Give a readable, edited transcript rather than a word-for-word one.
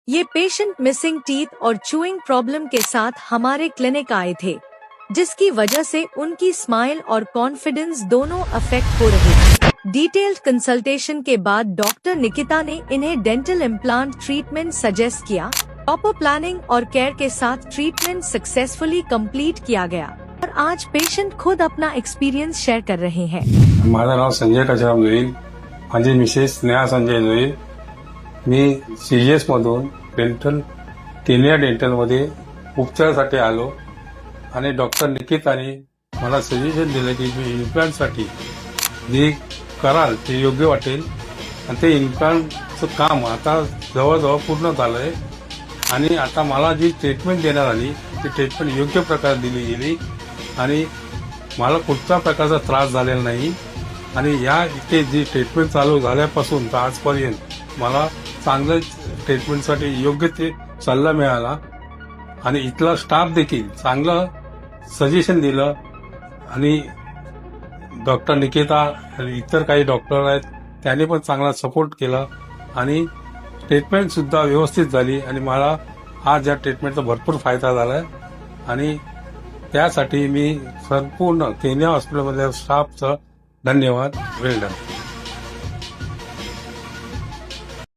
ये patient missing teeth और chewing problem के साथ हमारे क्लिनिक आए थे, जिसकी वजह से उनकी स्माइल और कॉन्फिडेंस दोनों अफेक्ट हो रहे थे। डिटेल्ड कंसल्टेशन के बाद डॉक्टर निकिता ने इन्हें डेंटल इम्प्लांट ट्रीटमेंट सजेस्ट किया। प्रॉपर प्लानिंग और केयर के साथ ट्रीटमेंट सक्सेसफुली कंप्लीट किया गया और आज पेशेंट खुद अपना एक्सपीरियंस शेयर कर रहे हैं। माझं नाव संजय काशीराम जोईल, माझी मिसेस स्नेहा संजय जोईल। मी CGS मधून केनिया डेंटलमध्ये उपचारासाठी आलो आणि डॉक्टर निकिताने मला सजेशन दिलं की मी इम्प्लांटसाठी जे कराल ते योग्य वाटेल आणि ते इम्प्लांटचं काम आता जवळजवळ पूर्ण झालंय आणि आता मला जी ट्रीटमेंट देण्यात आली ती ट्रीटमेंट योग्य प्रकारे दिली गेली आणि मला कुठच्या प्रकारचा त्रास झालेला नाही आणि या इथे जी ट्रीटमेंट चालू झाल्यापासून तर आजपर्यंत मला चांगलं ट्रीटमेंटसाठी योग्य ते सल्ला मिळाला आणि इथला स्टाफ देखील चांगलं सजेशन दिलं आणि डॉक्टर निकिता आणि इतर काही डॉक्टर आहेत त्यांनी पण चांगला सपोर्ट केला आणि ट्रीटमेंट सुद्धा व्यवस्थित झाली आणि मला आज या ट्रीटमेंटचा भरपूर फायदा झालाय आणि त्यासाठी मी संपूर्ण केनिया हॉस्पिटलमधल्या स्टाफचं धन्यवाद. वेल डन.